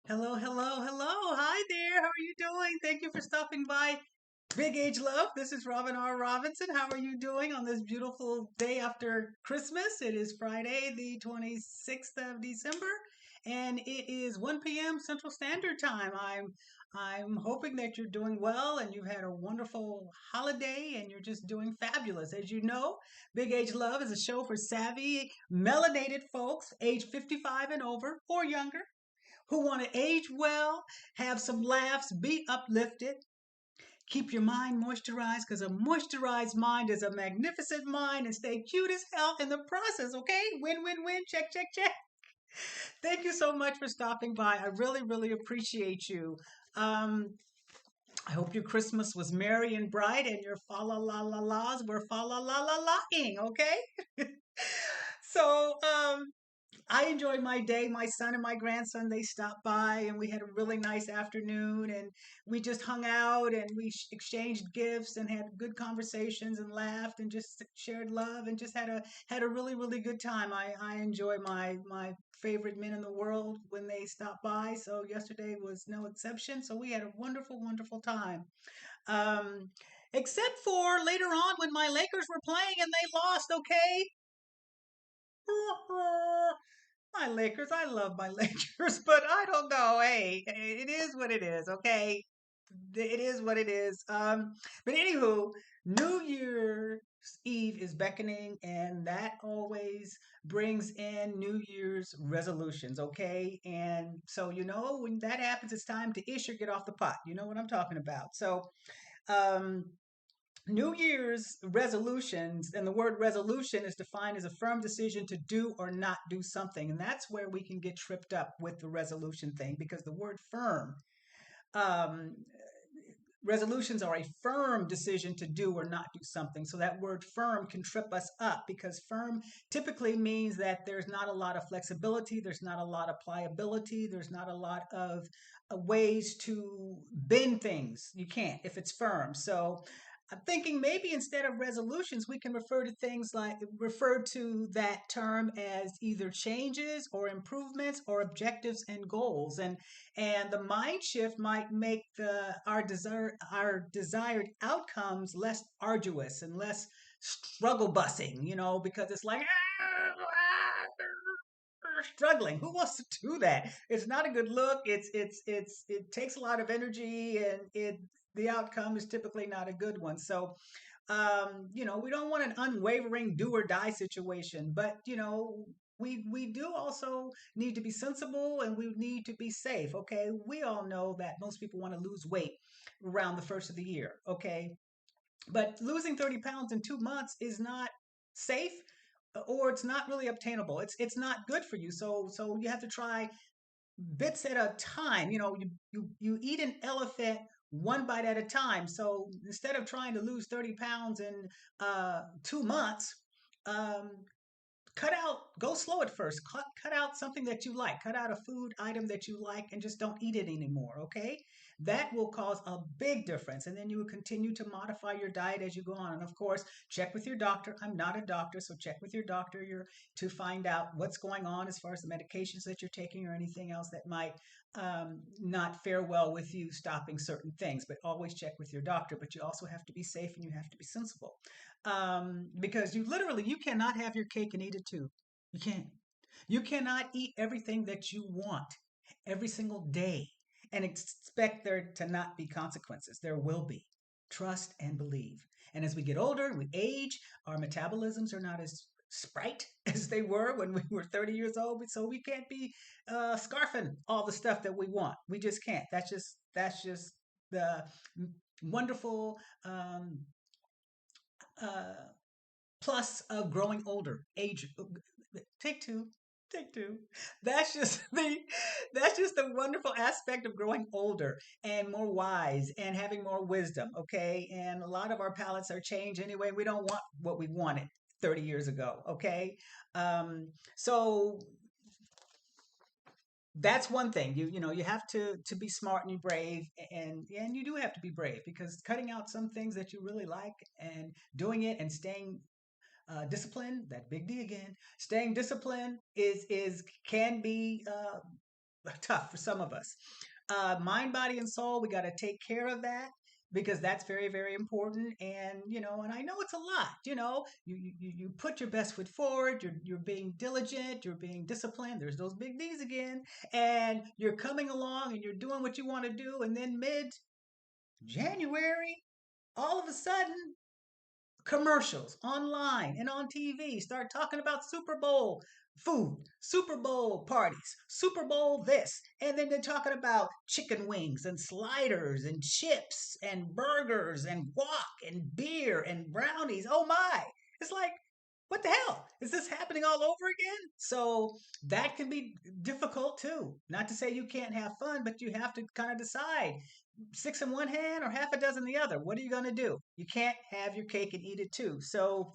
Hello, hello, hello. Hi there. How are you doing? Thank you for stopping by Big Age Love. This is Robin R. Robinson. How are you doing on this beautiful day after Christmas? It is Friday, the 26th of December, and it is 1 p.m. Central Standard Time. I'm hoping that you're doing well and you've had a wonderful holiday and you're just doing fabulous. As you know, Big Age Love is a show for savvy, melanated folks age 55 and over or younger who want to age well, have some laughs, be uplifted, keep your mind moisturized because a moisturized mind is a magnificent mind and stay cute as hell in the process, okay? Win, win, win. Check, check, check. Thank you so much for stopping by. I really, really appreciate you. Um, I hope your Christmas was merry and bright and your fa la la la la's were fa la la la laing, okay? So, I enjoyed my day. My son and my grandson, they stopped by and we had a really nice afternoon and we just hung out and we exchanged gifts and had good conversations and laughed and just shared love and just had a really really good time. I enjoy my favorite men in the world when they stop by. So yesterday was no exception. So we had a wonderful wonderful time. Um except for later on when my Lakers were playing and they lost, okay? My Lakers, I love my Lakers, but I don't know. Hey, it is what it is, okay? It is what it is. But anywho, New Year's Eve is beckoning, and that always brings in New Year's resolutions, okay? And so, when that happens, it's time to ish or get off the pot. You know what I'm talking about. So, um, New Year's resolutions, and the word resolution is defined as a firm decision to do or not do something. And that's where we can get tripped up with the resolution thing because the word firm, um, resolutions are a firm decision to do or not do something. So that word firm can trip us up because firm typically means that there's not a lot of flexibility, there's not a lot of pliability, there's not a lot of ways to bend things. You can't if it's firm. So I'm thinking maybe instead of resolutions, we can refer to that term as either changes or improvements or objectives and goals. And the mind shift might make our desired outcomes less arduous and less struggle bussing, because it's like struggling. Who wants to do that? It's not a good look. It takes a lot of energy and it the outcome is typically not a good one. So we don't want an unwavering do or die situation, but we do also need to be sensible and we need to be safe. Okay, we all know that most people want to lose weight around the first of the year. Okay, but losing 30 pounds in 2 months is not safe or it's not really obtainable. It's not good for you. So you have to try bits at a time. You eat an elephant one bite at a time. So instead of trying to lose 30 pounds in 2 months, um, go slow at first. Cut out something that you like. Cut out a food item that you like and just don't eat it anymore. Okay. That will cause a big difference. And then you will continue to modify your diet as you go on. And of course, check with your doctor. I'm not a doctor, so check with your doctor to find out what's going on as far as the medications that you're taking or anything else that might not fare well with you stopping certain things. But always check with your doctor. But you also have to be safe and you have to be sensible because you cannot have your cake and eat it too. You can't. You cannot eat everything that you want every single day and expect there to not be consequences. There will be. Trust and believe. And as we get older, we age, our metabolisms are not as sprite as they were when we were 30 years old. So we can't be scarfing all the stuff that we want. We just can't. That's just the wonderful uh, plus of growing older, age. Take two, take two. That's just the wonderful aspect of growing older and more wise and having more wisdom. Okay, and a lot of our palates are changed anyway. We don't want what we wanted 30 years ago. Okay, so that's one thing. You have to be smart and you brave and you do have to be brave because cutting out some things that you really like and doing it and staying discipline, that big D again, staying disciplined is can be tough for some of us. Mind, body, and soul, we got to take care of that because that's very, very important. And and I know it's a lot. You put your best foot forward. You're being diligent. You're being disciplined. There's those big D's again, and you're coming along and you're doing what you want to do. And then mid January, all of a sudden, commercials online and on TV start talking about Super Bowl food, Super Bowl parties, Super Bowl this, and then they're talking about chicken wings and sliders and chips and burgers and guac and beer and brownies. Oh my. It's like, what the hell? Is this happening all over again? So that can be difficult too. Not to say you can't have fun, but you have to kind of decide six in one hand or half a dozen in the other. What are you going to do? You can't have your cake and eat it too. So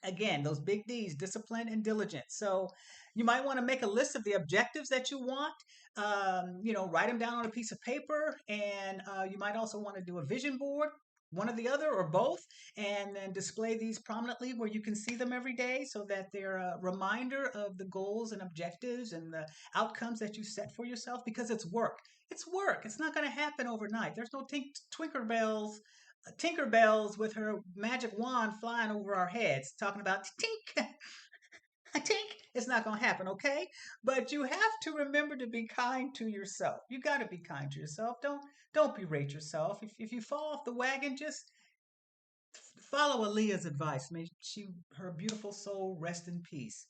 again, those big D's, discipline and diligence. So you might want to make a list of the objectives that you want. Write them down on a piece of paper, and you might also want to do a vision board. One or the other, or both, and then display these prominently where you can see them every day so that they're a reminder of the goals and objectives and the outcomes that you set for yourself because it's work. It's work. It's not going to happen overnight. There's no Tinkerbells with her magic wand flying over our heads, talking about tink, tink. It's not going to happen, okay? But you have to remember to be kind to yourself. You got to be kind to yourself. Don't berate yourself. If you fall off the wagon, just follow Aaliyah's advice. May her beautiful soul rest in peace.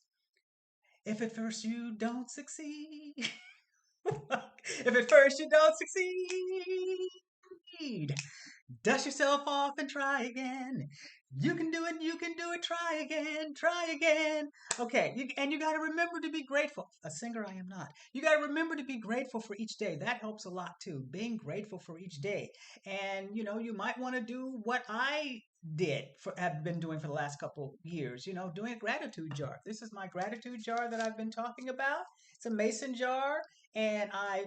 If at first you don't succeed, if at first you don't succeed, dust yourself off and try again. You can do it, you can do it, try again, try again. Okay, and you got to remember to be grateful. A singer I am not. You got to remember to be grateful for each day. That helps a lot too, being grateful for each day. And you might want to do what I have been doing for the last couple years, doing a gratitude jar. This is my gratitude jar that I've been talking about. It's a mason jar, and I,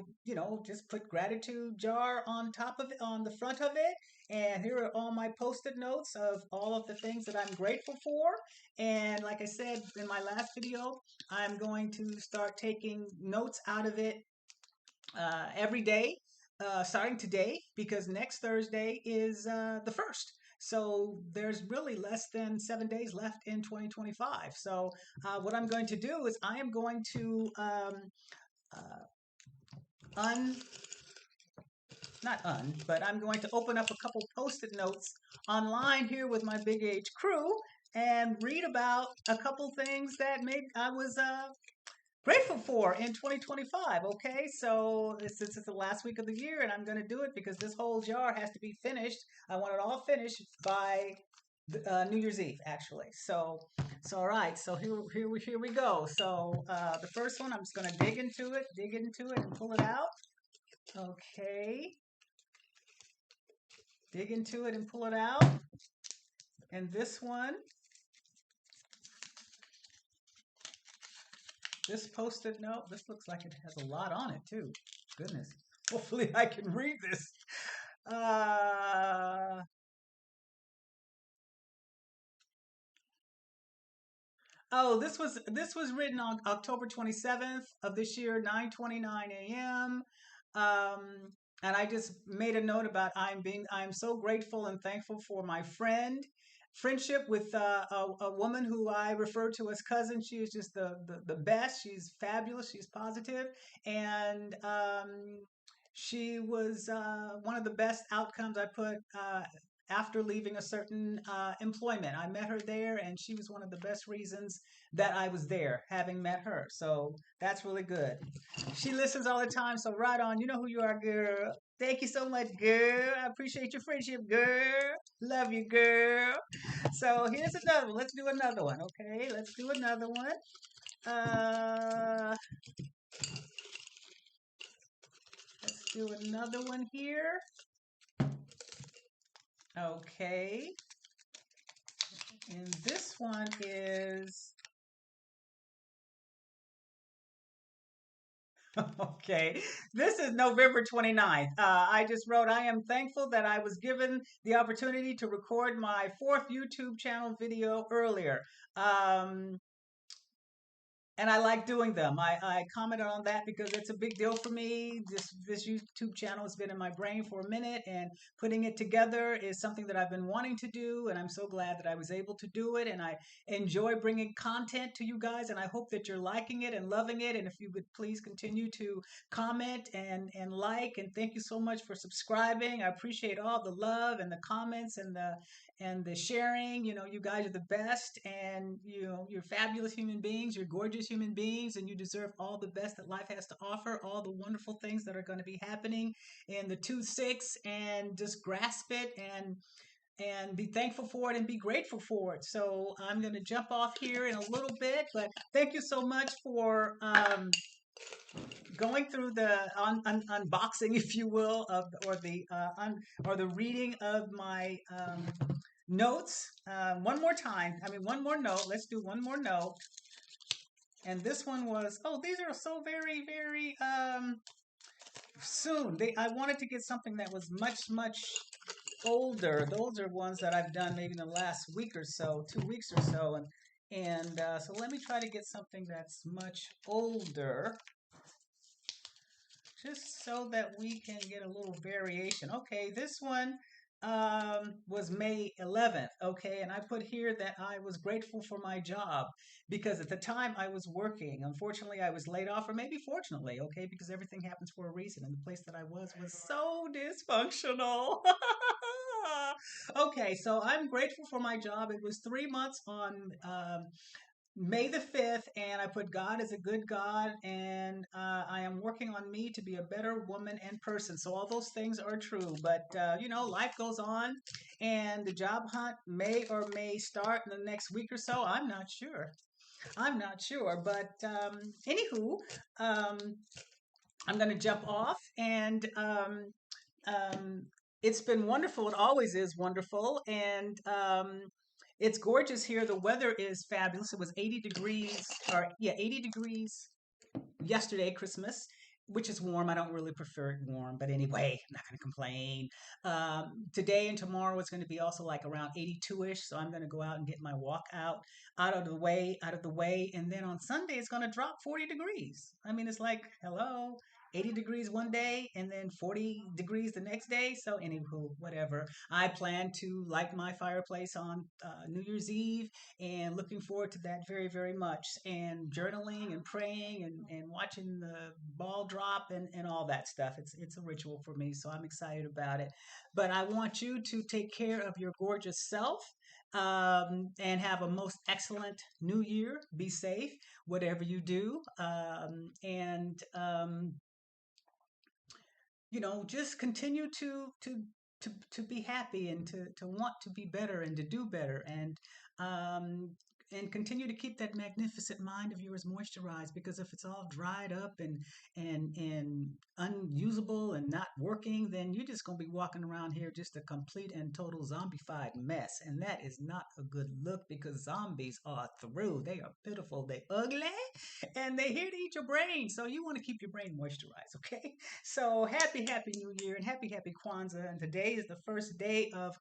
just put gratitude jar on top of it, on the front of it, and here are all my post-it notes of all of the things that I'm grateful for. And like I said in my last video, I'm going to start taking notes out of it every day, starting today, because next Thursday is the first. So there's really less than 7 days left in 2025. So what I'm going to do is I am going to uh, un not but I'm going to open up a couple post-it notes online here with my Big Age crew and read about a couple things that maybe I was grateful for in 2025. Okay, so since it's the last week of the year, and I'm going to do it because this whole jar has to be finished. I want it all finished by New Year's Eve, actually. So all right. So here we go. So the first one, I'm just going to dig into it, and pull it out. Okay. Dig into it and pull it out. And this one, this post-it note, this looks like it has a lot on it too. Goodness. Hopefully I can read this. Oh, this was written on October 27th of this year, 9:29 a.m. And I just made a note about I'm so grateful and thankful for my friendship with a woman who I refer to as cousin. She is just the best. She's fabulous. She's positive, and she was one of the best outcomes I put after leaving a certain employment. I met her there, and she was one of the best reasons that I was there, having met her. So that's really good. She listens all the time, so right on. You know who you are, girl. Thank you so much, girl. I appreciate your friendship, girl. Love you, girl. So here's another one. Let's do another one, okay? Let's do another one. Uh, let's do another one here. Okay. And this one is okay. This is November 29th. I just wrote, I am thankful that I was given the opportunity to record my fourth YouTube channel video earlier. Um, and I like doing them. I commented on that because it's a big deal for me. This YouTube channel has been in my brain for a minute, and putting it together is something that I've been wanting to do, and I'm so glad that I was able to do it. And I enjoy bringing content to you guys, and I hope that you're liking it and loving it. And if you would please continue to comment and like, and thank you so much for subscribing. I appreciate all the love and the comments and the sharing. You know, you guys are the best, and you know, you're fabulous human beings, you're gorgeous human beings, and you deserve all the best that life has to offer, all the wonderful things that are going to be happening in the 2-6, and just grasp it and be thankful for it and be grateful for it. So I'm going to jump off here in a little bit, but thank you so much for going through the unboxing, if you will, of or the reading of my notes one more time. I mean, one more note. Let's do one more note. And this one was, oh, these are so very, very soon. I wanted to get something that was much, much older. Those are ones that I've done maybe in the last week or so, 2 weeks or so. And so let me try to get something that's much older, just so that we can get a little variation. Okay, this one was May 11th. Okay, and I put here that I was grateful for my job because at the time I was working. Unfortunately, I was laid off, or maybe fortunately, okay, because everything happens for a reason. And the place that I was so dysfunctional. Okay, so I'm grateful for my job. It was 3 months on May the 5th, and I put God is a good God, and I am working on me to be a better woman and person. So all those things are true, but you know, life goes on, and the job hunt may start in the next week or so. I'm not sure. I'm not sure, but anywho, um, I'm going to jump off, and um, it's been wonderful. It always is wonderful, and it's gorgeous here. The weather is fabulous. It was 80 degrees, or yeah, 80 degrees yesterday, Christmas, which is warm. I don't really prefer it warm, but anyway, I'm not going to complain. Today and tomorrow it's going to be also like around 82ish, so I'm going to go out and get my walk out of the way, and then on Sunday it's going to drop 40 degrees. I mean, it's like hello. 80 degrees one day and then 40 degrees the next day. So, anywho, whatever. I plan to light my fireplace on New Year's Eve, and looking forward to that very, very much. And journaling and praying and watching the ball drop and all that stuff. It's a ritual for me, so I'm excited about it. But I want you to take care of your gorgeous self. And have a most excellent new year. Be safe, whatever you do. You know, just continue to be happy and to want to be better and to do better, um and continue to keep that magnificent mind of yours moisturized, because if it's all dried up and unusable and not working, then you're just going to be walking around here just a complete and total zombified mess, and that is not a good look, because zombies are through. They are pitiful, they ugly, and they here to eat your brain, so you want to keep your brain moisturized. Okay, so happy, happy New Year, and happy, happy Kwanzaa. And today is the first day of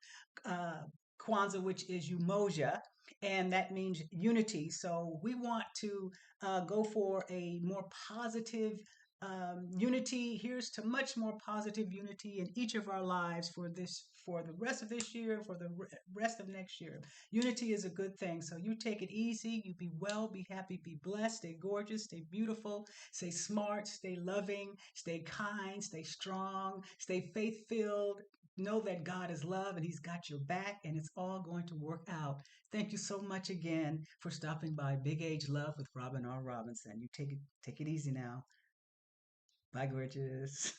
uh, Kwanzaa, which is Umoja, and that means unity. So we want to go for a more positive unity. Here's to much more positive unity in each of our lives for the rest of this year, for the rest of next year. Unity is a good thing. So you take it easy. You be well, be happy, be blessed, stay gorgeous, stay beautiful, stay smart, stay loving, stay kind, stay strong, stay faith filled. Know that God is love and He's got your back, and it's all going to work out. Thank you so much again for stopping by Big Age Love with Robin R. Robinson. You take it easy now. Bye, gorgeous.